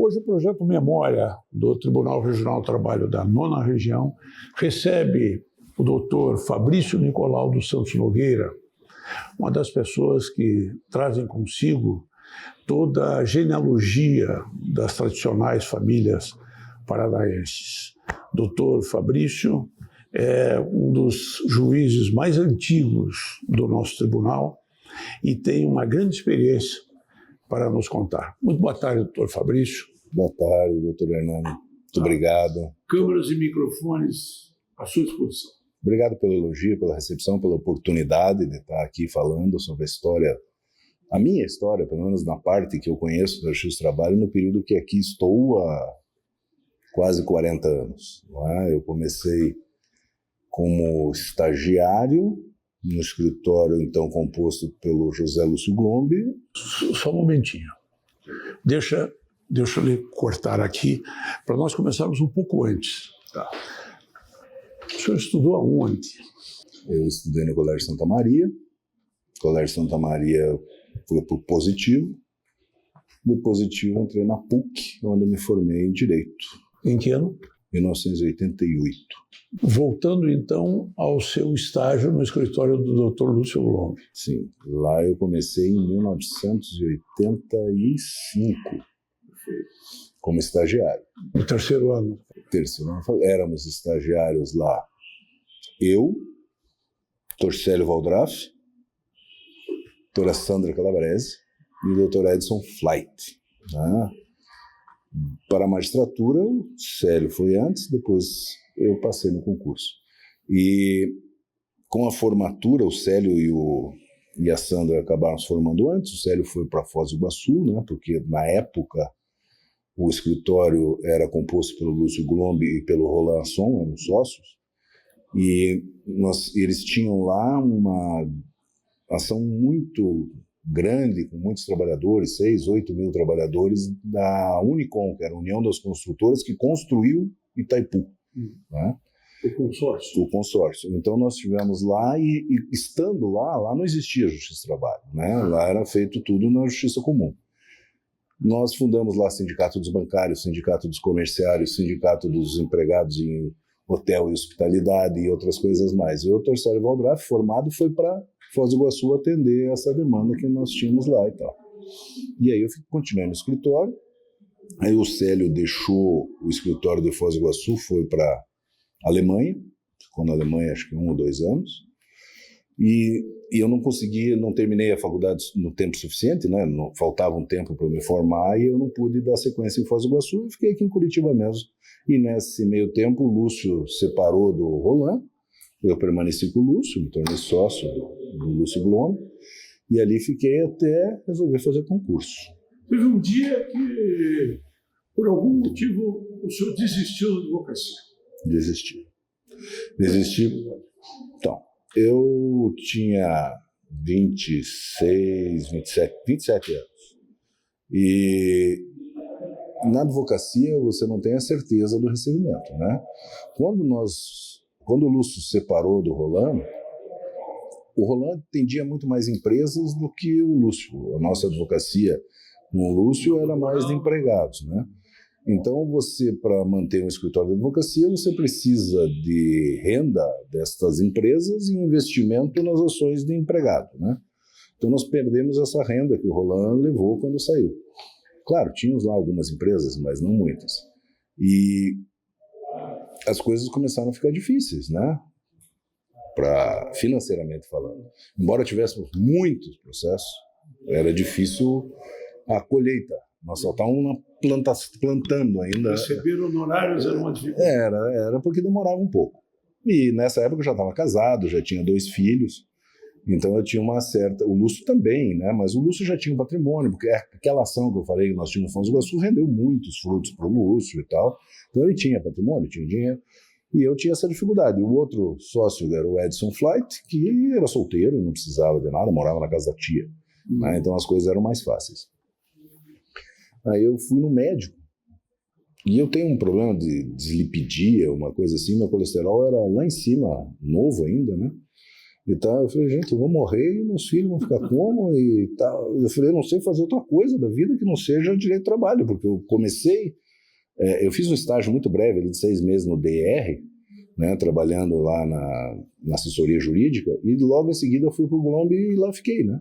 Hoje o projeto Memória do Tribunal Regional do Trabalho da 9ª Região recebe o doutor Fabrício Nicolau dos Santos Nogueira, uma das pessoas que trazem consigo toda a genealogia das tradicionais famílias paranaenses. Doutor Fabrício é um dos juízes mais antigos do nosso tribunal e tem uma grande experiência para nos contar. Muito boa tarde, doutor Fabrício. Boa tarde, doutor Hernando. Muito obrigado. Câmeras e microfones à sua disposição. Obrigado pelo elogio, pela recepção, pela oportunidade de estar aqui falando sobre a história, a minha história, pelo menos na parte que eu conheço do Justiça do Trabalho, no período que aqui estou há quase 40 anos. Não é? Eu comecei como estagiário no escritório, então, composto pelo José Lúcio Glombi. Só um momentinho. Deixa eu lhe cortar aqui, para nós começarmos um pouco antes. Tá. O senhor estudou aonde? Eu estudei no Colégio Santa Maria. O Colégio Santa Maria foi por positivo. No positivo, entrei na PUC, onde eu me formei em Direito. Em que ano? 1988. Voltando, então, ao seu estágio no escritório do Dr. Lúcio Glombi. Sim, lá eu comecei em 1985, como estagiário. No terceiro ano? Terceiro ano, éramos estagiários lá. Eu, Torcélio Valdraff, doutora Sandra Calabrese e o doutor Edson Flight. Né? Para a magistratura, o Célio foi antes, depois eu passei no concurso. E com a formatura, o Célio e a Sandra acabaram se formando antes. O Célio foi para Foz do Iguaçu, né, porque na época o escritório era composto pelo Lúcio Glombi e pelo Roland Asson, eram sócios, e eles tinham lá uma ação muito grande, com muitos trabalhadores, 6, 8 mil trabalhadores da Unicom, que era a União das Construtoras, que construiu Itaipu. Né? O consórcio. O consórcio. Então nós estivemos lá e estando lá não existia Justiça do Trabalho. Né? Lá era feito tudo na Justiça Comum. Nós fundamos lá Sindicato dos Bancários, Sindicato dos Comerciários, Sindicato dos Empregados em Hotel e Hospitalidade e outras coisas mais. E o doutor Célio Valdraff, formado, foi para Foz do Iguaçu atender essa demanda que nós tínhamos lá e tal. E aí eu continuei no escritório. Aí o Célio deixou o escritório de Foz do Iguaçu, foi para a Alemanha, ficou na Alemanha acho que 1 ou 2 anos, e eu não terminei a faculdade no tempo suficiente, né? Faltava um tempo para me formar e eu não pude dar sequência em Foz do Iguaçu e fiquei aqui em Curitiba mesmo. E nesse meio tempo o Lúcio separou do Roland, eu permaneci com o Lúcio, me tornei sócio do Lúcio Glombi, e ali fiquei até resolver fazer concurso. Teve um dia que, por algum motivo, o senhor desistiu da advocacia. Desisti. Então, eu tinha 27 anos. E na advocacia você não tem a certeza do recebimento, né? Quando o Lúcio se separou do Roland, o Roland atendia muito mais empresas do que o Lúcio. A nossa advocacia com o Lúcio era mais de empregados, né? Então, para manter um escritório de advocacia, você precisa de renda destas empresas e investimento nas ações de empregado, né? Então, nós perdemos essa renda que o Roland levou quando saiu. Claro, tínhamos lá algumas empresas, mas não muitas. E as coisas começaram a ficar difíceis, né? Financeiramente falando. Embora tivéssemos muitos processos, era difícil a colheita. Nós só estávamos plantando ainda. Receber honorários era uma dificuldade. Era porque demorava um pouco. E nessa época eu já estava casado, já tinha 2 filhos, então eu tinha uma certa... O Lúcio também, né? Mas o Lúcio já tinha um patrimônio, porque aquela ação que eu falei que nós tínhamos no Foz do Iguaçu rendeu muitos frutos para o Lúcio e tal. Então ele tinha patrimônio, tinha dinheiro. E eu tinha essa dificuldade. O outro sócio era o Edson Flight, que era solteiro, não precisava de nada, morava na casa da tia. Né? Então as coisas eram mais fáceis. Aí eu fui no médico. E eu tenho um problema de dislipidemia, uma coisa assim. Meu colesterol era lá em cima, novo ainda, né? e tal. Eu falei, gente, eu vou morrer e meus filhos vão ficar como e tal. Eu falei, eu não sei fazer outra coisa da vida que não seja direito de trabalho, porque eu comecei, eu fiz um estágio muito breve, de 6 meses no DR, né, trabalhando lá na assessoria jurídica, e logo em seguida eu fui para o Glomb e lá fiquei, né?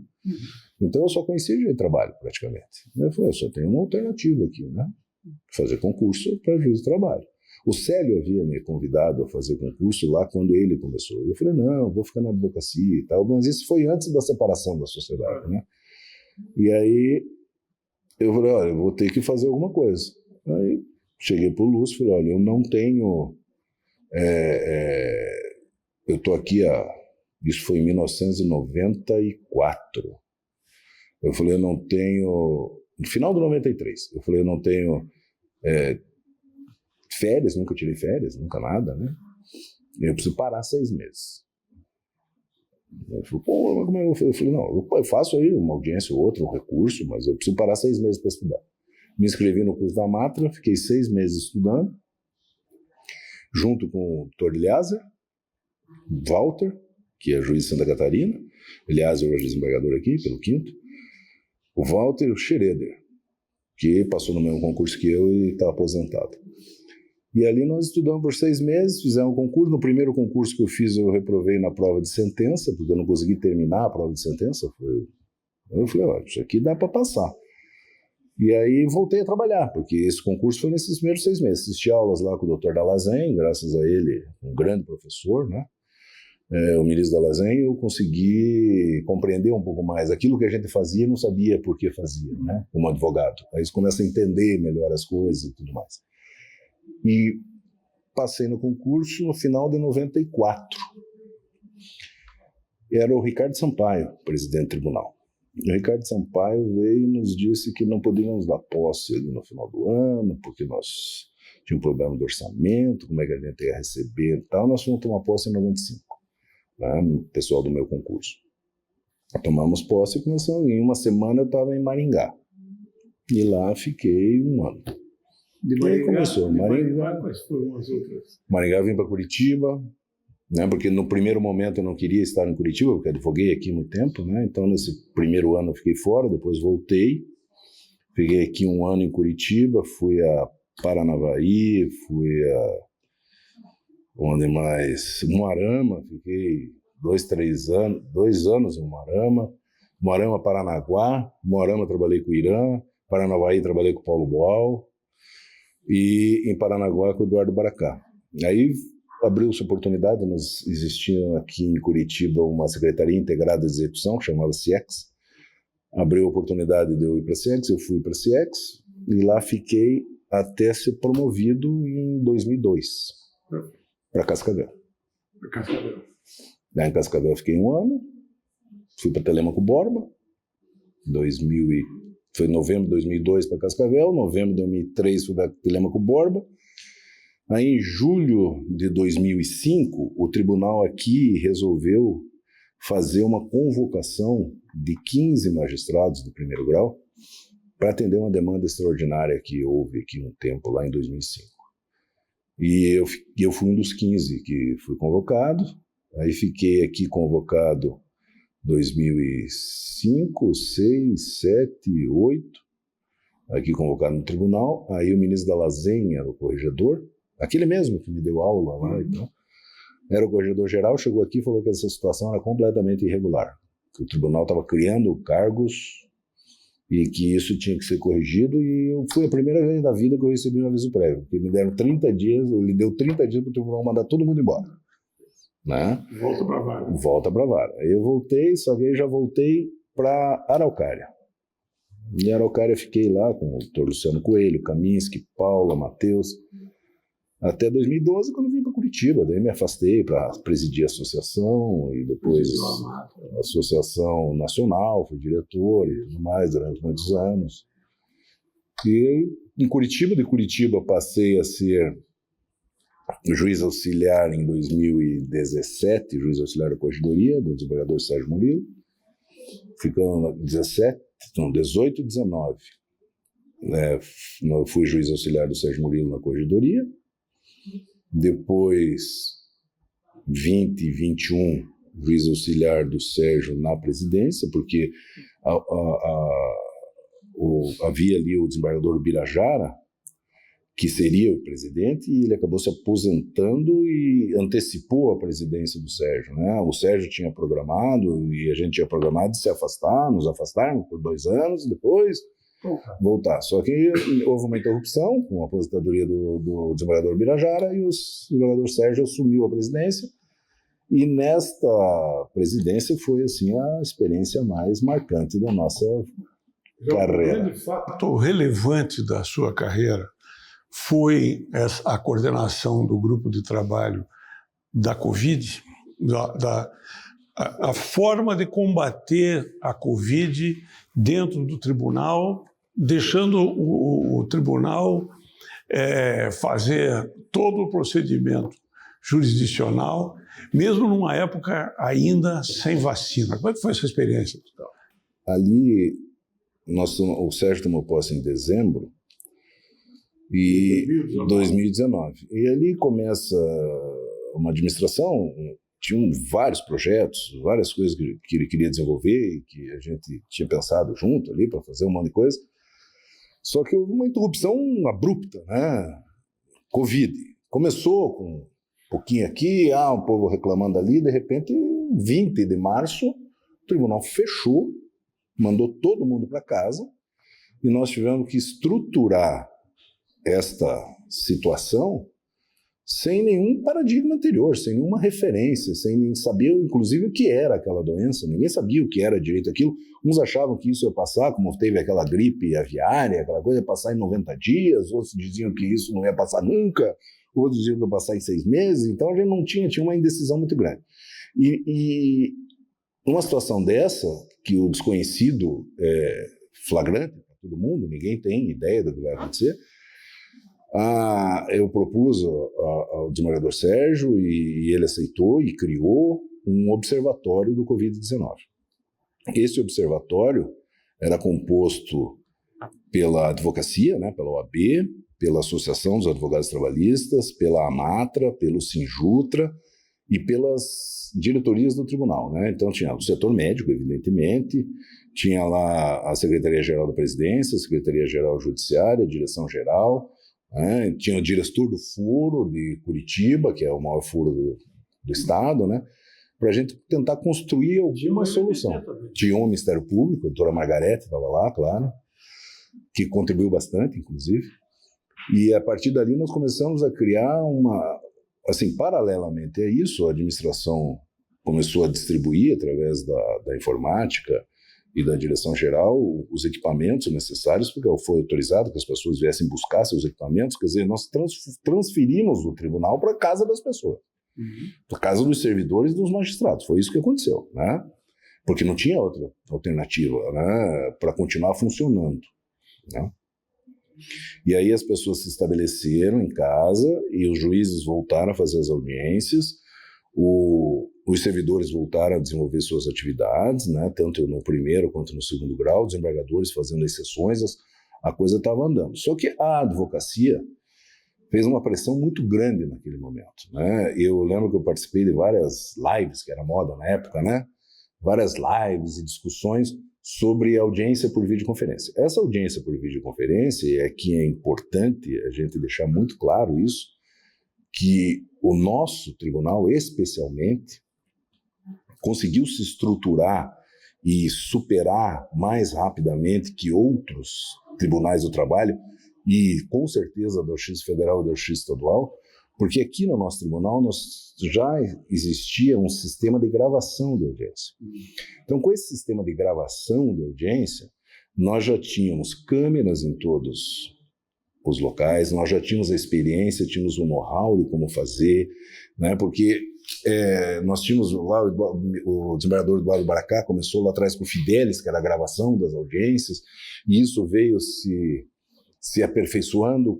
Então eu só conhecia direito de trabalho, praticamente. Eu falei, eu só tenho uma alternativa aqui, né? Fazer concurso para juiz de trabalho. O Célio havia me convidado a fazer concurso lá quando ele começou. Eu falei, não, vou ficar na advocacia e tal, mas isso foi antes da separação da sociedade, né? E aí eu falei, olha, eu vou ter que fazer alguma coisa. Aí cheguei para o Lúcio e falei, olha, eu não tenho... eu estou aqui isso foi em 1994. Eu falei, eu não tenho... No final de 93. Eu falei, eu não tenho férias, nunca tirei férias, nunca nada, né? Eu preciso parar 6 meses. Ele falou, pô, mas como é que eu falei? Eu falei, não, eu faço aí uma audiência ou outra, um recurso, mas eu preciso parar 6 meses para estudar. Me inscrevi no curso da Matra, fiquei 6 meses estudando, junto com o Dr. Eliezer, Walter, que é juiz de Santa Catarina, Eliezer hoje é desembargador aqui, pelo 5º, o Walter e o Schroeder, que passou no mesmo concurso que eu e está aposentado. E ali nós estudamos por 6 meses, fizemos um concurso. No primeiro concurso que eu fiz, eu reprovei na prova de sentença, porque eu não consegui terminar a prova de sentença. Eu falei, olha, isso aqui dá para passar. E aí voltei a trabalhar, porque esse concurso foi nesses primeiros 6 meses. Assisti aulas lá com o Dr. Dalazen, graças a ele, um grande professor, né? O ministro Dalazen, eu consegui compreender um pouco mais. Aquilo que a gente fazia, não sabia por que fazia, né? Como advogado. Aí você começa a entender melhor as coisas e tudo mais. E passei no concurso no final de 94. Era o Ricardo Sampaio, presidente do tribunal. O Ricardo Sampaio veio e nos disse que não podíamos dar posse ali no final do ano, porque nós tínhamos um problema de orçamento, como é que a gente ia receber e tal. Nós fomos tomar posse em 95, né, o pessoal do meu concurso. Tomamos posse e começamos. Em uma semana eu estava em Maringá. E lá fiquei 1 ano. De Maringá, e aí começou. Maringá, quais foram as outras? Maringá, vim para Curitiba, né, porque no primeiro momento eu não queria estar em Curitiba, porque advoguei aqui muito tempo, né, então nesse primeiro ano eu fiquei fora, depois voltei, fiquei aqui 1 ano em Curitiba, fui a Paranavaí, fui a... onde mais? Umuarama, fiquei 2 anos em Umuarama, Paranaguá, Umuarama trabalhei com o Irã, Paranavaí trabalhei com o Paulo Boal, e em Paranaguá com o Eduardo Baracá. Aí abriu-se oportunidade, nós existia aqui em Curitiba uma Secretaria Integrada de Execução, que chamava CIEX. Abriu a oportunidade de eu ir para a CIEX, eu fui para a CIEX, e lá fiquei até ser promovido em 2002, para Cascavel. Lá em Cascavel eu fiquei 1 ano, fui para Telêmaco Borba, foi novembro de 2002 para Cascavel, novembro de 2003 fui para Telêmaco Borba. Aí, em julho de 2005, o tribunal aqui resolveu fazer uma convocação de 15 magistrados do primeiro grau para atender uma demanda extraordinária que houve aqui um tempo, lá em 2005. E eu fui um dos 15 que fui convocado. Aí fiquei aqui convocado 2005, 6, 7, 8, aqui convocado no tribunal. Aí o ministro Dalazen era o corregedor, aquele mesmo que me deu aula lá, então, era o corregedor-geral, chegou aqui e falou que essa situação era completamente irregular, que o tribunal estava criando cargos e que isso tinha que ser corrigido, e foi a primeira vez na vida que eu recebi um aviso prévio, porque me deram 30 dias, ele deu 30 dias para o tribunal mandar todo mundo embora. Né? Volta para a vara. Volta para a vara. Aí eu voltei, só que aí já voltei para Araucária. Em Araucária fiquei lá com o Dr. Luciano Coelho, Kaminski, Paula, Matheus, até 2012, quando vim para Curitiba. Daí me afastei para presidir a associação e depois a Associação Nacional, fui diretor e tudo mais durante muitos anos. E em Curitiba, de Curitiba passei a ser juiz auxiliar em 2017, juiz auxiliar da Corregedoria, do desembargador Sérgio Murilo. Ficando 18 e 19. Eu fui juiz auxiliar do Sérgio Murilo na Corregedoria. Depois, 20 e 21, juiz auxiliar do Sérgio na presidência, porque havia ali o desembargador Birajara, que seria o presidente, e ele acabou se aposentando e antecipou a presidência do Sérgio, né? O Sérgio tinha programado, e a gente tinha programado de se afastar, nos afastarmos por 2 anos, depois voltar. Só que houve uma interrupção com a aposentadoria do desembargador Birajara, e o desembargador Sérgio assumiu a presidência, e nesta presidência foi assim a experiência mais marcante da nossa carreira. O grande fato relevante da sua carreira foi a coordenação do grupo de trabalho da Covid, a forma de combater a Covid dentro do tribunal, deixando o tribunal fazer todo o procedimento jurisdicional, mesmo numa época ainda sem vacina. Como é que foi essa experiência? Ali, o Sérgio tomou posse em dezembro, e 2019. E ali começa uma administração, tinham vários projetos, várias coisas que ele queria desenvolver e que a gente tinha pensado junto ali para fazer um monte de coisa. Só que houve uma interrupção abrupta, né? Covid. Começou com um pouquinho aqui, um povo reclamando ali, de repente, 20 de março, o tribunal fechou, mandou todo mundo para casa, e nós tivemos que estruturar esta situação sem nenhum paradigma anterior, sem nenhuma referência, sem nem saber, inclusive, o que era aquela doença. Ninguém sabia o que era direito aquilo. Uns achavam que isso ia passar, como teve aquela gripe aviária, aquela coisa, ia passar em 90 dias, outros diziam que isso não ia passar nunca, outros diziam que ia passar em 6 meses, então a gente não tinha uma indecisão muito grande. E numa situação dessa, que o desconhecido é flagrante para todo mundo, ninguém tem ideia do que vai acontecer, eu propus ao desembargador Sérgio, e ele aceitou e criou um observatório do Covid-19. Esse observatório era composto pela advocacia, né, pela OAB, pela Associação dos Advogados Trabalhistas, pela AMATRA, pelo Sinjutra e pelas diretorias do tribunal, né? Então tinha o setor médico, evidentemente, tinha lá a Secretaria-Geral da Presidência, a Secretaria-Geral Judiciária, a Direção-Geral, tinha o diretor do furo de Curitiba, que é o maior furo do estado, né? Para a gente tentar construir alguma solução. Tinha um Ministério Público, a doutora Margarete estava lá, claro, que contribuiu bastante, inclusive. E a partir dali nós começamos a criar assim, paralelamente a isso, a administração começou a distribuir, através da informática e da direção-geral, os equipamentos necessários, porque foi autorizado que as pessoas viessem buscar seus equipamentos. Quer dizer, nós transferimos o tribunal para a casa das pessoas, para a casa dos servidores e dos magistrados. Foi isso que aconteceu, né? Porque não tinha outra alternativa, né, para continuar funcionando, né? E aí as pessoas se estabeleceram em casa e os juízes voltaram a fazer as audiências, os servidores voltaram a desenvolver suas atividades, né, tanto no primeiro quanto no segundo grau, desembargadores fazendo as sessões, a coisa estava andando. Só que a advocacia fez uma pressão muito grande naquele momento, né? Eu lembro que eu participei de várias lives, que era moda na época, né? Várias lives e discussões sobre audiência por videoconferência. Essa audiência por videoconferência é que é importante a gente deixar muito claro isso, que o nosso tribunal, especialmente, conseguiu se estruturar e superar mais rapidamente que outros tribunais do trabalho, e com certeza da Justiça Federal e da Justiça Estadual, porque aqui no nosso tribunal já existia um sistema de gravação de audiência. Então, com esse sistema de gravação de audiência, nós já tínhamos câmeras em todos os locais, nós já tínhamos a experiência, tínhamos o know-how de como fazer, né? Porque nós tínhamos lá o desembargador Eduardo Baracá começou lá atrás com o Fidelis, que era a gravação das audiências, e isso veio se aperfeiçoando,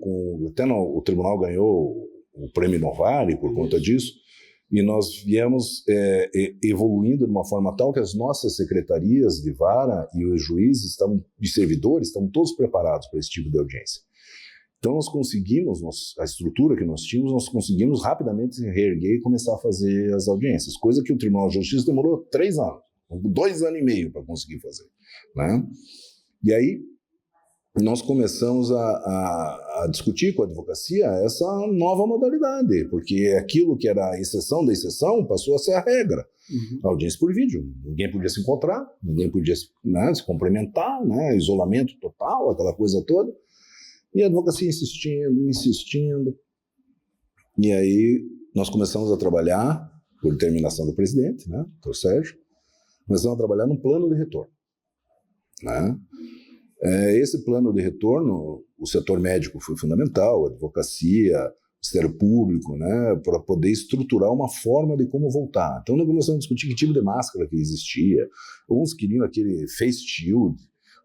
até o tribunal ganhou o Prêmio Novare por conta disso, e nós viemos evoluindo de uma forma tal que as nossas secretarias de vara e os juízes e servidores estavam todos preparados para esse tipo de audiência. Então nós conseguimos, a estrutura que nós tínhamos, nós conseguimos rapidamente se reerguer e começar a fazer as audiências, coisa que o Tribunal de Justiça demorou 3 anos, 2 anos e meio para conseguir fazer, né? E aí nós começamos a discutir com a advocacia essa nova modalidade, porque aquilo que era a exceção da exceção passou a ser a regra. Audiência por vídeo, ninguém podia se encontrar, ninguém podia, né, se cumprimentar, né, isolamento total, aquela coisa toda. E a advocacia insistindo. E aí nós começamos a trabalhar, por determinação do presidente, né, doutor Sérgio, começamos a trabalhar num plano de retorno, né? Esse plano de retorno, o setor médico foi fundamental, a advocacia, o Ministério Público, né, para poder estruturar uma forma de como voltar. Então nós começamos a discutir que tipo de máscara que existia. Uns queriam aquele face shield,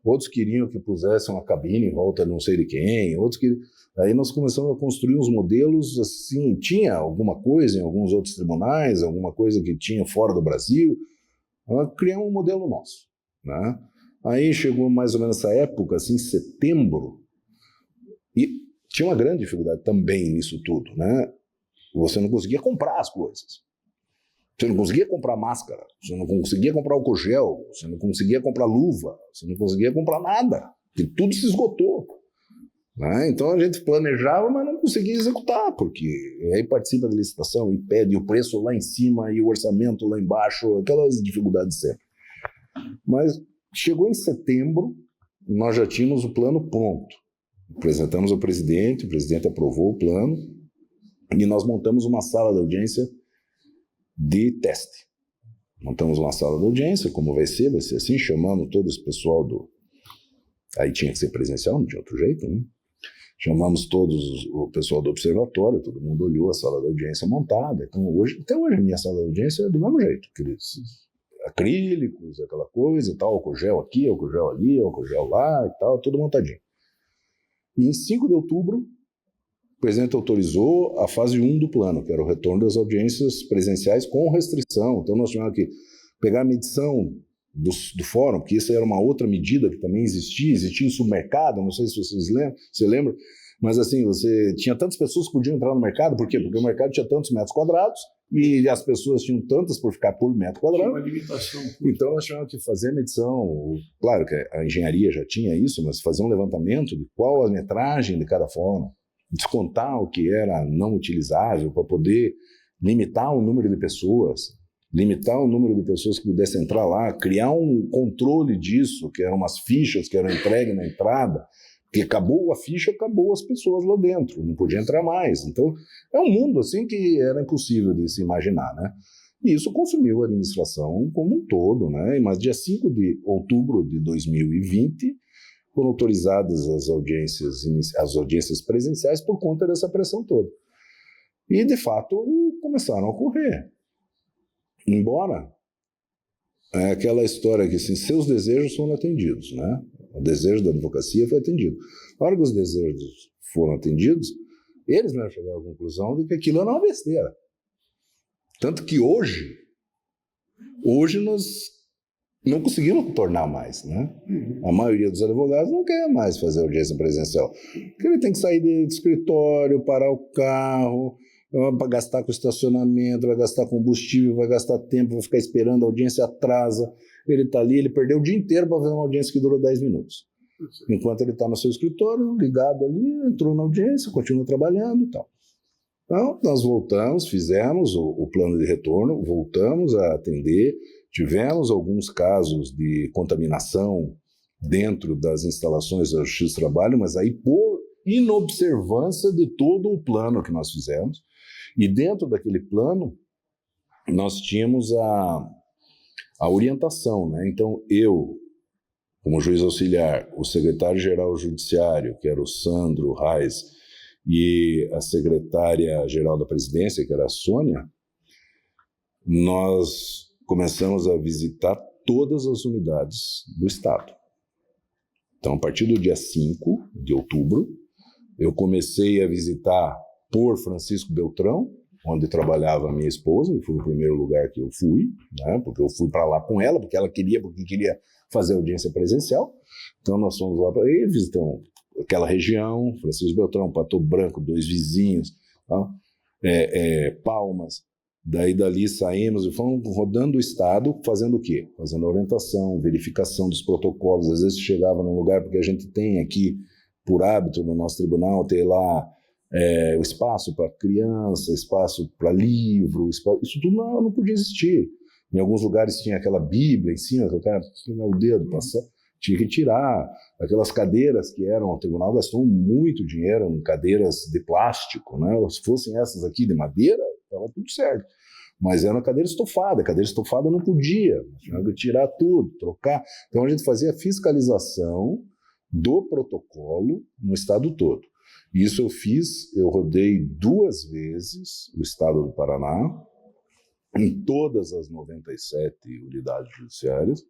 outros queriam que pusessem uma cabine em volta de não sei de quem, outros queriam... Aí nós começamos a construir uns modelos, assim, tinha alguma coisa em alguns outros tribunais, alguma coisa que tinha fora do Brasil, criamos um modelo nosso, né? Aí chegou mais ou menos essa época, assim, setembro, e tinha uma grande dificuldade também nisso tudo, né? Você não conseguia comprar as coisas. Você não conseguia comprar máscara, você não conseguia comprar álcool gel, você não conseguia comprar luva, você não conseguia comprar nada, porque tudo se esgotou, né? Então a gente planejava, mas não conseguia executar, porque aí participa da licitação e pede o preço lá em cima e o orçamento lá embaixo, aquelas dificuldades sempre. Mas chegou em setembro, nós já tínhamos o plano pronto. Apresentamos ao presidente, o presidente aprovou o plano e nós montamos uma sala de audiência de teste. Montamos uma sala de audiência, como vai ser assim, chamamos todo esse pessoal do... Aí tinha que ser presencial, não tinha outro jeito, né? Chamamos o pessoal do observatório, todo mundo olhou a sala de audiência montada. Então, até hoje a minha sala de audiência é do mesmo jeito, aqueles acrílicos, aquela coisa e tal, álcool gel aqui, álcool gel ali, álcool gel lá e tal, tudo montadinho. E em 5 de outubro, o presidente autorizou a fase 1 do plano, que era o retorno das audiências presenciais com restrição. Então nós tivemos que pegar a medição do fórum, porque isso era uma outra medida que também existia o submercado, não sei se você lembra, mas assim, você tinha tantas pessoas que podiam entrar no mercado, por quê? Porque o mercado tinha tantos metros quadrados, e as pessoas tinham tantas por ficar por metro quadrado. Tinha uma limitação. Então nós tivemos que fazer a medição, claro que a engenharia já tinha isso, mas fazer um levantamento de qual a metragem de cada fórum, descontar o que era não utilizável para poder limitar o número de pessoas, que pudessem entrar lá, criar um controle disso, que eram umas fichas que eram entregues na entrada, porque acabou a ficha, acabou as pessoas lá dentro, não podia entrar mais. Então, é um mundo assim que era impossível de se imaginar, né? E isso consumiu a administração como um todo, né? Mas dia 5 de outubro de 2020 foram autorizadas as audiências presenciais por conta dessa pressão toda. E, de fato, começaram a ocorrer. Embora é aquela história que assim, seus desejos foram atendidos, né? O desejo da advocacia foi atendido. Na hora que os desejos foram atendidos, eles mesmos chegaram à conclusão de que aquilo era uma besteira. Tanto que hoje nós não conseguimos tornar mais, né? A maioria dos advogados não quer mais fazer audiência presencial. Porque ele tem que sair do escritório, parar o carro, vai gastar com estacionamento, vai gastar combustível, vai gastar tempo, vai ficar esperando, a audiência atrasa. Ele está ali, ele perdeu o dia inteiro para fazer uma audiência que durou 10 minutos. Enquanto ele está no seu escritório, ligado ali, entrou na audiência, continua trabalhando e tal. Então, nós voltamos, fizemos o plano de retorno, voltamos a atender, tivemos alguns casos de contaminação dentro das instalações da Justiça do Trabalho, mas aí por inobservância de todo o plano que nós fizemos. E dentro daquele plano, nós tínhamos a orientação, né? Então, eu, como juiz auxiliar, o secretário-geral judiciário, que era o Sandro Reis, e a secretária-geral da presidência, que era a Sônia, nós começamos a visitar todas as unidades do Estado. Então, a partir do dia 5 de outubro, eu comecei a visitar por Francisco Beltrão, onde trabalhava a minha esposa, e foi o primeiro lugar que eu fui, né, porque eu fui para lá com ela, porque queria fazer audiência presencial. Então nós fomos lá para ele, visitamos aquela região, Francisco Beltrão, Pato Branco, 2 vizinhos, tá? Palmas. Daí dali saímos e fomos rodando o estado, fazendo o quê? Fazendo orientação, verificação dos protocolos. Às vezes chegava num lugar, porque a gente tem aqui, por hábito no nosso tribunal, ter lá o espaço para criança, espaço para livro, isso tudo não podia existir. Em alguns lugares tinha aquela Bíblia em cima, que o cara pegar o dedo, passar, tinha que tirar. Aquelas cadeiras que eram, o tribunal gastou muito dinheiro em cadeiras de plástico, né? Se fossem essas aqui de madeira, estava tudo certo. Mas era uma cadeira estofada não podia, tinha que tirar tudo, trocar. Então a gente fazia fiscalização do protocolo no estado todo. Isso eu rodei 2 vezes o estado do Paraná, em todas as 97 unidades judiciárias,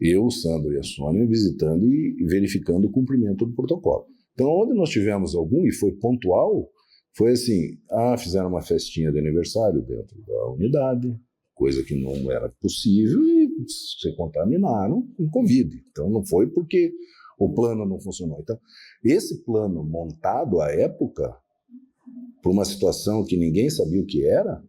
eu, o Sandro e a Sônia visitando e verificando o cumprimento do protocolo. Então, onde nós tivemos algum, e foi pontual, foi assim, fizeram uma festinha de aniversário dentro da unidade, coisa que não era possível, e se contaminaram com Covid. Então, não foi porque o plano não funcionou. Então, esse plano montado à época, por uma situação que ninguém sabia o que era,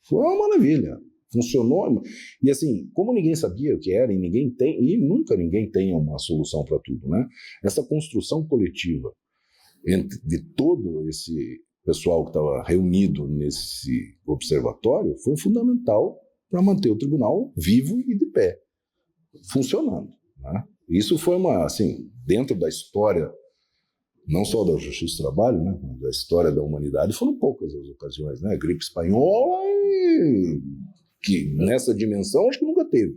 foi uma maravilha. Funcionou. E assim, como ninguém sabia o que era, e nunca ninguém tem uma solução para tudo, né? Essa construção coletiva de todo esse pessoal que estava reunido nesse observatório foi fundamental para manter o tribunal vivo e de pé, funcionando, né? Isso foi dentro da história, não só da Justiça do Trabalho, né, da história da humanidade, foram poucas as ocasiões, né? A gripe espanhola, que nessa dimensão acho que nunca teve.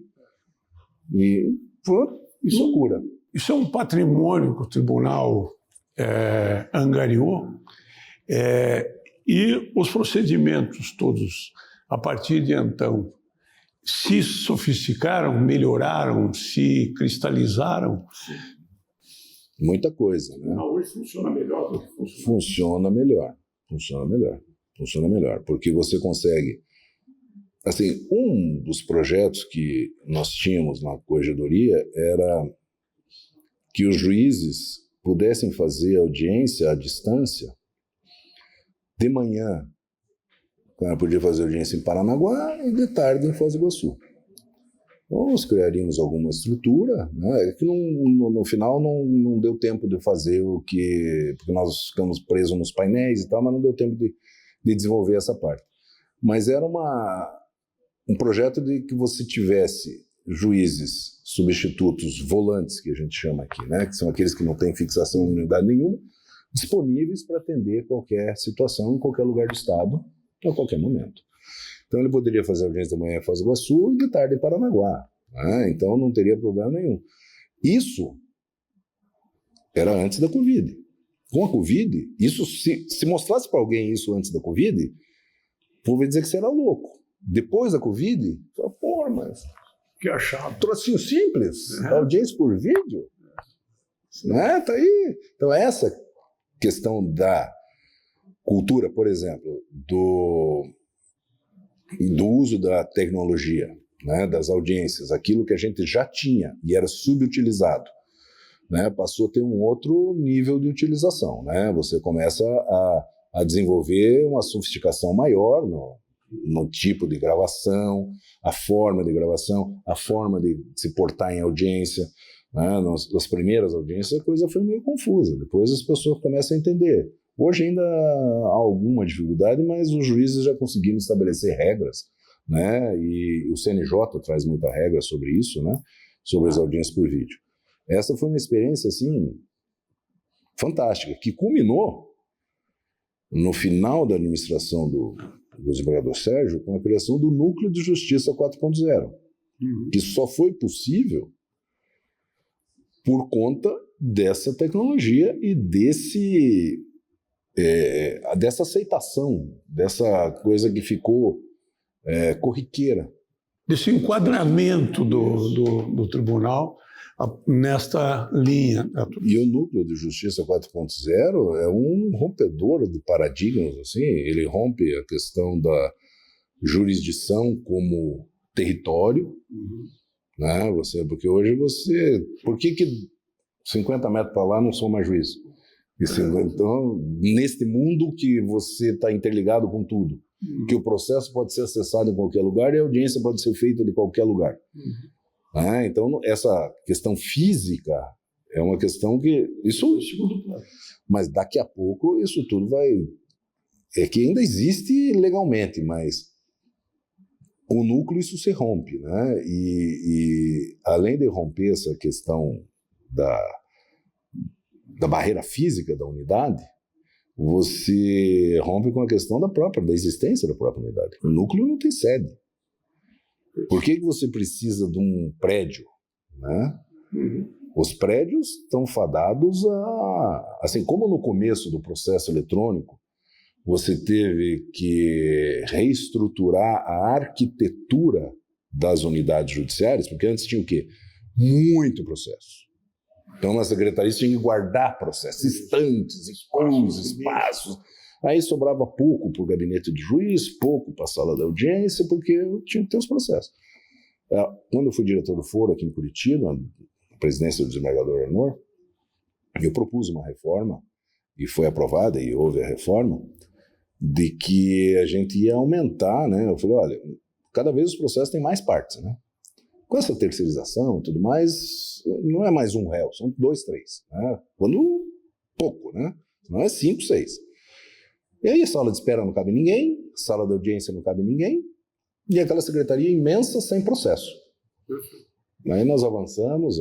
E foi loucura. Isso é um patrimônio que o tribunal angariou, e os procedimentos todos, a partir de então, se sofisticaram, melhoraram, se cristalizaram. Sim. Muita coisa, né? Hoje funciona melhor do que Funciona melhor, porque você consegue. Assim, um dos projetos que nós tínhamos na corregedoria era que os juízes pudessem fazer audiência à distância. De manhã, o cara podia fazer audiência em Paranaguá e de tarde em Foz do Iguaçu. Então, nós criaríamos alguma estrutura, né? Que no final não deu tempo de fazer porque nós ficamos presos nos painéis e tal, mas não deu tempo de desenvolver essa parte. Mas era um projeto de que você tivesse juízes substitutos, volantes, que a gente chama aqui, né? Que são aqueles que não têm fixação em unidade nenhuma, disponíveis para atender qualquer situação em qualquer lugar do estado, a qualquer momento. Então ele poderia fazer audiência de manhã em Foz do Iguaçu e de tarde em Paranaguá, né? Então não teria problema nenhum. Isso era antes da Covid. Com a Covid, isso se mostrasse para alguém isso antes da Covid, o povo ia dizer que você era louco. Depois da Covid, pô, mas que achava. Trocinho simples, audiência por vídeo, né? Tá aí. Então essa questão da cultura, por exemplo, do uso da tecnologia, né, das audiências, aquilo que a gente já tinha e era subutilizado, né, passou a ter um outro nível de utilização, né? Você começa a desenvolver uma sofisticação maior no tipo de gravação, a forma de gravação, a forma de se portar em audiência, né? Nas primeiras audiências a coisa foi meio confusa, depois as pessoas começam a entender. Hoje ainda há alguma dificuldade, mas os juízes já conseguiram estabelecer regras, né? E o CNJ traz muita regra sobre isso, né? Sobre as audiências por vídeo. Essa foi uma experiência assim fantástica, que culminou no final da administração do desembargador Sérgio com a criação do Núcleo de Justiça 4.0, que só foi possível por conta dessa tecnologia e dessa aceitação, dessa coisa que ficou corriqueira. Desse enquadramento do tribunal nesta linha. E o Núcleo de Justiça 4.0 é um rompedor de paradigmas, assim, ele rompe a questão da jurisdição como território, né? Porque hoje por que 50 metros para lá não sou mais juiz. Então, neste mundo que você está interligado com tudo, que o processo pode ser acessado em qualquer lugar e a audiência pode ser feita de qualquer lugar. Então, essa questão física é uma questão que... Mas daqui a pouco isso tudo vai... É que ainda existe legalmente, mas o núcleo isso se rompe, né? E além de romper essa questão da barreira física da unidade, você rompe com a questão da existência da própria unidade. O núcleo não tem sede. Por que você precisa de um prédio, né? Os prédios estão fadados a... Assim, como no começo do processo eletrônico, você teve que reestruturar a arquitetura das unidades judiciárias, porque antes tinha o quê? Muito processo. Então, na secretaria tinha que guardar processos, estantes, espaços. Aí sobrava pouco para o gabinete de juiz, pouco para a sala da audiência, porque tinha que ter os processos. Quando eu fui diretor do foro aqui em Curitiba, na presidência do desembargador Arnor, eu propus uma reforma, e foi aprovada, e houve a reforma, de que a gente ia aumentar, né? Eu falei, olha, cada vez os processos têm mais partes, né? Com essa terceirização e tudo mais, não é mais um réu, são 2, 3. Né? Quando pouco, né? Não é 5, 6. E aí a sala de espera não cabe ninguém, a sala de audiência não cabe ninguém, e aquela secretaria imensa sem processo. Aí nós avançamos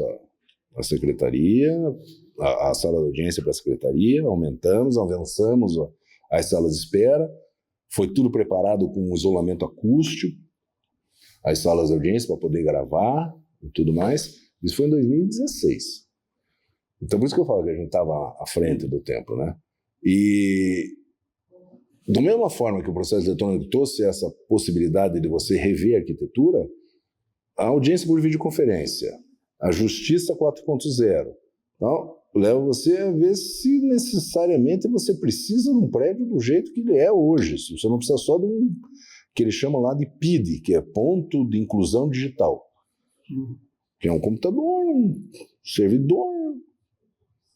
a secretaria, a sala de audiência para a secretaria, avançamos as salas de espera, foi tudo preparado com isolamento acústico, as salas de audiência para poder gravar e tudo mais. Isso foi em 2016. Então, por isso que eu falo que a gente estava à frente do tempo, né? E, da mesma forma que o processo eletrônico trouxe essa possibilidade de você rever a arquitetura, a audiência por videoconferência, a justiça 4.0, então, leva você a ver se necessariamente você precisa de um prédio do jeito que ele é hoje. Você não precisa só de um que eles chamam lá de PID, que é Ponto de Inclusão Digital. Que é um computador, um servidor.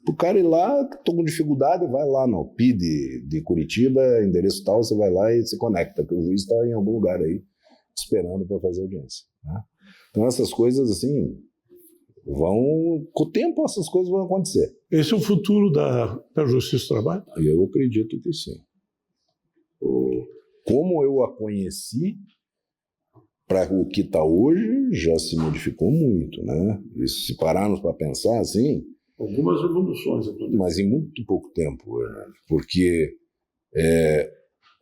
O cara ir lá, estou com dificuldade, vai lá no PID de Curitiba, endereço tal, você vai lá e se conecta, porque o juiz está em algum lugar aí, esperando para fazer audiência. Né? Então essas coisas, assim, com o tempo essas coisas vão acontecer. Esse é o futuro da Justiça do Trabalho? Eu acredito que sim. Como eu a conheci, para o que está hoje, já se modificou muito, né? E se pararmos para pensar assim... Algumas evoluções. Mas em muito pouco tempo, porque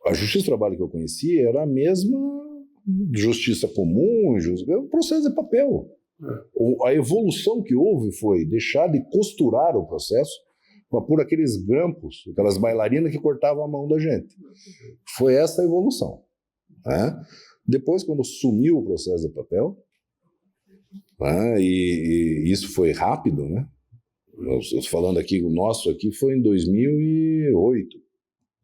a Justiça do Trabalho que eu conheci era a mesma justiça comum, o processo é papel. A evolução que houve foi deixar de costurar o processo para pôr aqueles grampos, aquelas bailarinas que cortavam a mão da gente. Foi essa a evolução. Né? Depois, quando sumiu o processo de papel, né, e isso foi rápido, né? Eu estou falando aqui, o nosso aqui foi em 2008,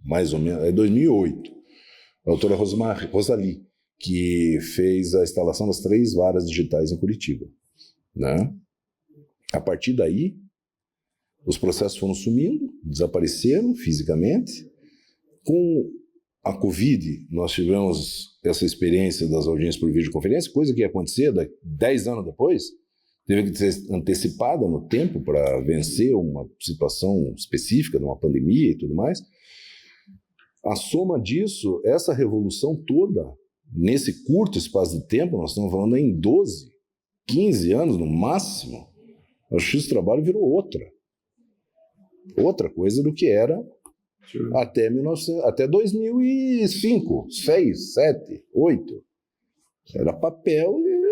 mais ou menos, 2008. A doutora Rosali, que fez a instalação das 3 varas digitais em Curitiba. Né? A partir daí, os processos foram sumindo, desapareceram fisicamente. Com a Covid, nós tivemos essa experiência das audiências por videoconferência, coisa que ia acontecer 10 anos depois, teve que ser antecipada no tempo para vencer uma situação específica de uma pandemia e tudo mais. A soma disso, essa revolução toda, nesse curto espaço de tempo, nós estamos falando em 12, 15 anos no máximo, a Justiça do Trabalho virou outra coisa do que era até 2005, 6, 7, 8. Era papel e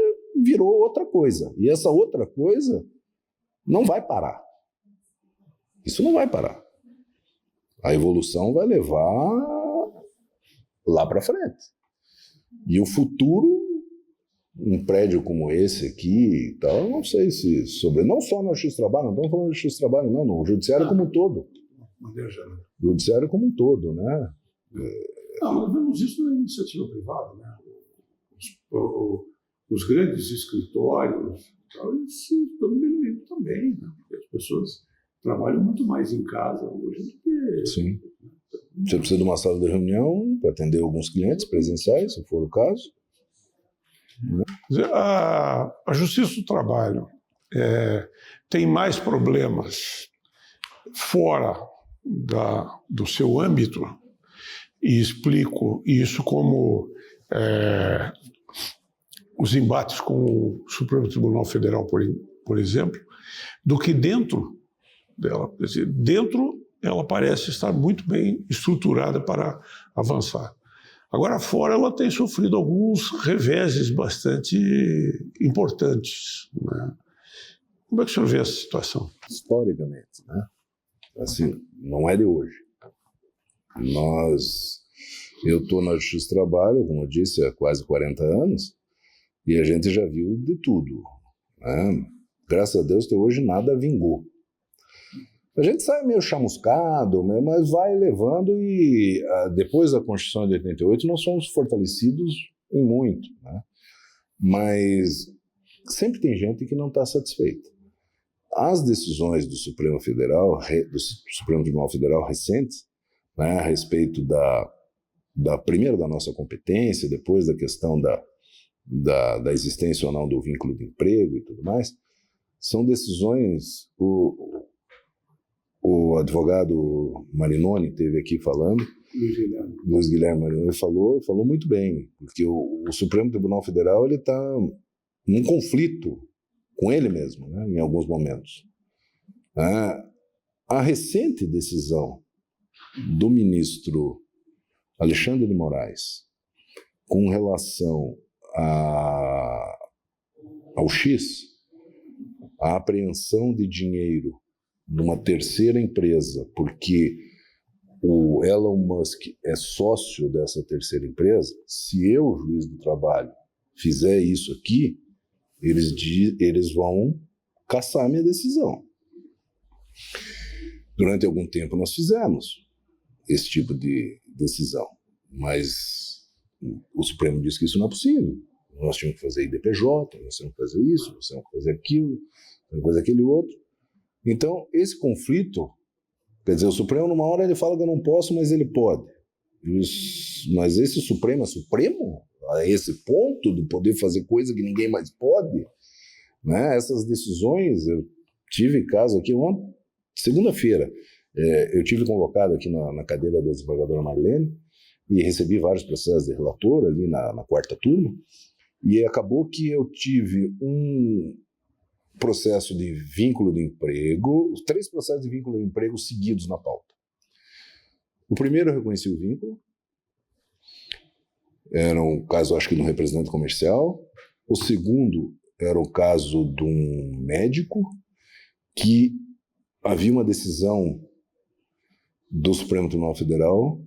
virou outra coisa. E essa outra coisa não vai parar. Isso não vai parar. A evolução vai levar lá para frente. E o futuro, um prédio como esse aqui, tal, não sei se não só na Justiça do Trabalho, não estamos falando de Justiça do Trabalho, não, no Judiciário como um todo. O Judiciário como um todo, né? Não, nós vemos isso na iniciativa privada, né? os grandes escritórios, eles estão diminuindo também, né? Porque as pessoas trabalham muito mais em casa hoje do que... Sim. Você precisa de uma sala de reunião para atender alguns clientes presenciais, se for o caso. Quer dizer, a Justiça do Trabalho tem mais problemas fora do seu âmbito, e explico isso como os embates com o Supremo Tribunal Federal, por exemplo, do que dentro dela. Quer dizer, dentro ela parece estar muito bem estruturada para avançar. Agora, fora, ela tem sofrido alguns reveses bastante importantes, né? Como é que o senhor vê essa situação? Historicamente, né? Assim, não é de hoje. Eu estou na Justiça do Trabalho, como eu disse, há quase 40 anos, e a gente já viu de tudo, né? Graças a Deus, até hoje nada vingou. A gente sai meio chamuscado, mas vai levando e depois da Constituição de 88 nós fomos fortalecidos em muito, né? Mas sempre tem gente que não está satisfeita. As decisões do Supremo Tribunal Federal recentes, né, a respeito primeiro da nossa competência, depois da questão da existência ou não do vínculo de emprego e tudo mais, são decisões... O advogado Marinoni esteve aqui falando, Luiz Guilherme Marinoni falou muito bem, porque o Supremo Tribunal Federal está num conflito com ele mesmo, né, em alguns momentos. A recente decisão do ministro Alexandre de Moraes com relação ao X, a apreensão de dinheiro de uma terceira empresa, porque o Elon Musk é sócio dessa terceira empresa, se eu, juiz do trabalho, fizer isso aqui, eles vão cassar a minha decisão. Durante algum tempo nós fizemos esse tipo de decisão, mas o Supremo disse que isso não é possível. Nós tínhamos que fazer IDPJ, nós tínhamos que fazer isso, nós tínhamos que fazer aquilo, nós tínhamos que fazer aquele outro. Então, esse conflito, quer dizer, o Supremo, numa hora ele fala que eu não posso, mas ele pode. Mas esse Supremo é Supremo? A esse ponto de poder fazer coisa que ninguém mais pode? Né? Essas decisões, eu tive caso aqui ontem, segunda-feira, eu tive convocado aqui na cadeira da desembargadora Marlene e recebi vários processos de relator ali na quarta turma, e acabou que eu tive um processo de vínculo de emprego, 3 processos de vínculo de emprego seguidos na pauta. O primeiro eu reconheci o vínculo, era um caso, acho que, de um representante comercial. O segundo era o caso de um médico que havia uma decisão do Supremo Tribunal Federal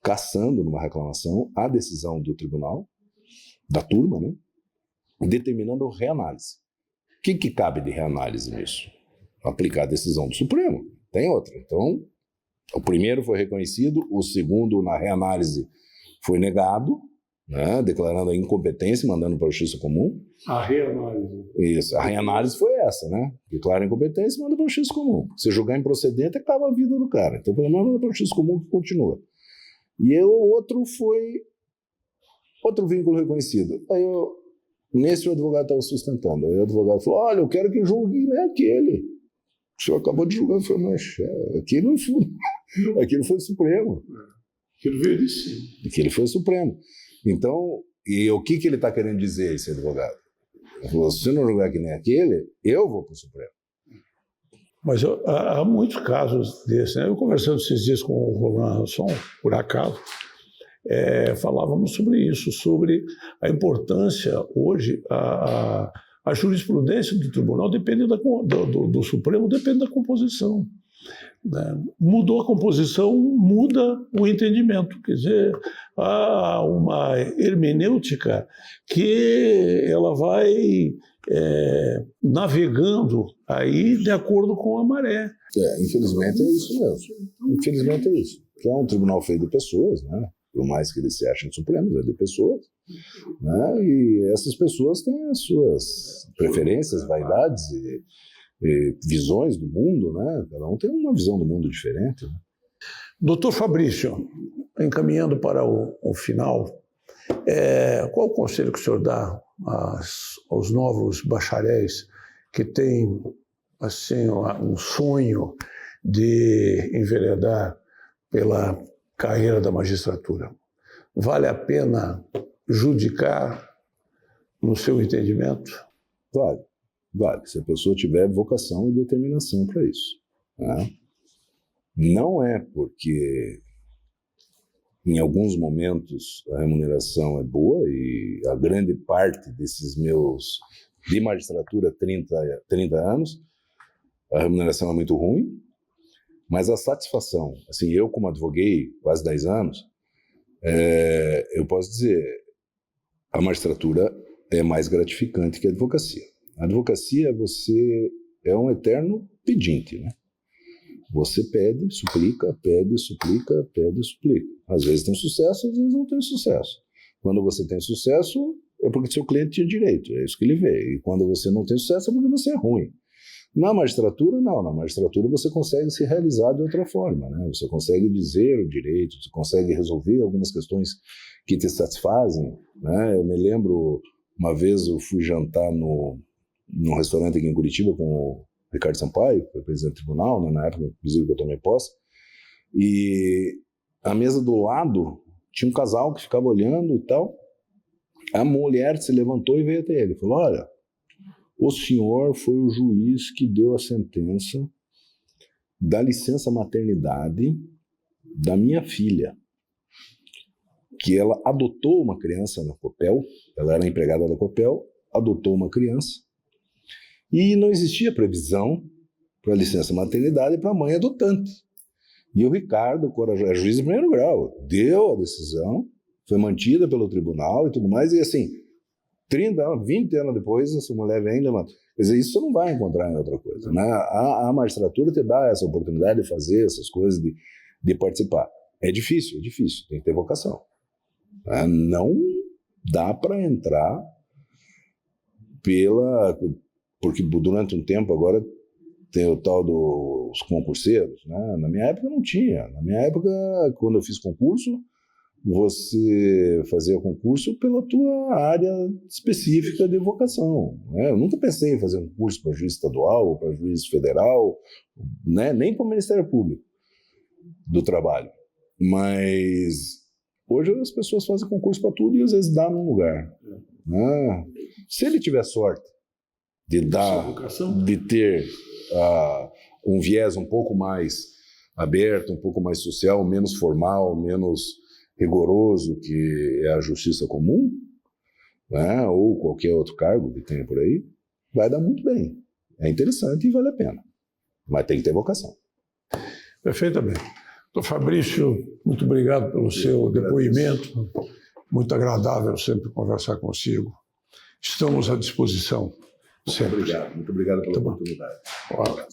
cassando numa reclamação a decisão do tribunal, da turma, né, determinando reanálise. O que cabe de reanálise nisso? Aplicar a decisão do Supremo. Tem outra. Então, o primeiro foi reconhecido, o segundo, na reanálise, foi negado, né, declarando a incompetência, mandando para a Justiça Comum. A reanálise. Isso. A reanálise foi essa, né? Declara a incompetência e manda para a Justiça Comum. Se julgar improcedente, acaba a vida do cara. Então, pelo menos, manda para a Justiça Comum que continua. E o outro foi outro vínculo reconhecido. Aí nesse o advogado estava sustentando. Aí o advogado falou, olha, eu quero que julgue aquele. O senhor acabou de julgar. Eu falei, mas aquilo foi o Supremo. Aquilo veio de cima. Aquilo foi o Supremo. Então, e o que ele está querendo dizer, esse advogado? Ele falou, se você não julgar que nem aquele, eu vou para o Supremo. Mas há muitos casos desses, né? Eu conversando esses dias com o Roland Rasson, por acaso, falávamos sobre isso, sobre a importância hoje, a jurisprudência do tribunal depende do Supremo, depende da composição. Né? Mudou a composição, muda o entendimento. Quer dizer, há uma hermenêutica que ela vai navegando aí de acordo com a maré. Infelizmente é isso mesmo. Infelizmente é isso. Que é um tribunal feito de pessoas, né? por mais que eles se achem supremos, é de pessoas, né? E essas pessoas têm as suas preferências, vaidades e visões do mundo, né? Cada um tem uma visão do mundo diferente, né? Doutor Fabrício, encaminhando para o final, qual o conselho que o senhor dá aos novos bacharéis que têm assim, um sonho de enveredar pela carreira da magistratura? Vale a pena judicar no seu entendimento? Vale, se a pessoa tiver vocação e determinação para isso, né? Não é porque em alguns momentos a remuneração é boa e a grande parte desses meus de magistratura 30 anos, a remuneração é muito ruim, mas a satisfação, assim, eu como advoguei quase 10 anos, eu posso dizer, a magistratura é mais gratificante que a advocacia. A advocacia, você é um eterno pedinte, né? Você pede, suplica, pede, suplica, pede, suplica. Às vezes tem sucesso, às vezes não tem sucesso. Quando você tem sucesso, é porque seu cliente tinha direito, é isso que ele vê. E quando você não tem sucesso, é porque você é ruim. Na magistratura, não. Na magistratura você consegue se realizar de outra forma, né? Você consegue dizer o direito, você consegue resolver algumas questões que te satisfazem, né? Eu me lembro, uma vez eu fui jantar num restaurante aqui em Curitiba com o Ricardo Sampaio, que foi presidente do tribunal, né, na época, inclusive, que eu tomei posse, e a mesa do lado tinha um casal que ficava olhando e tal. A mulher se levantou e veio até ele, falou: olha, o senhor foi o juiz que deu a sentença da licença maternidade da minha filha, que ela adotou uma criança na Copel, ela era empregada da Copel, adotou uma criança, e não existia previsão para licença maternidade para a mãe adotante. E o Ricardo, juiz de primeiro grau, deu a decisão, foi mantida pelo tribunal e tudo mais, e assim, 30 anos, 20 anos depois, essa mulher vem e levanta. Quer dizer, isso você não vai encontrar em outra coisa, né? A magistratura te dá essa oportunidade de fazer essas coisas, de participar. É difícil, tem que ter vocação. Não dá para entrar porque durante um tempo agora tem o tal dos concurseiros, né? Na minha época não tinha. Na minha época, quando eu fiz concurso, você fazia concurso pela tua área específica de vocação, né? Eu nunca pensei em fazer um curso para juiz estadual ou para juiz federal, né? Nem para o Ministério Público do Trabalho. Mas hoje as pessoas fazem concurso para tudo e às vezes dá num lugar, né? Se ele tiver sorte de ter um viés um pouco mais aberto, um pouco mais social, menos formal, menos rigoroso, que é a justiça comum, né, ou qualquer outro cargo que tenha por aí, vai dar muito bem. É interessante e vale a pena. Mas tem que ter vocação. Perfeitamente. Doutor Fabrício, muito obrigado pelo seu depoimento. Muito agradável sempre conversar consigo. Estamos à disposição. Muito obrigado pela oportunidade. Um abraço.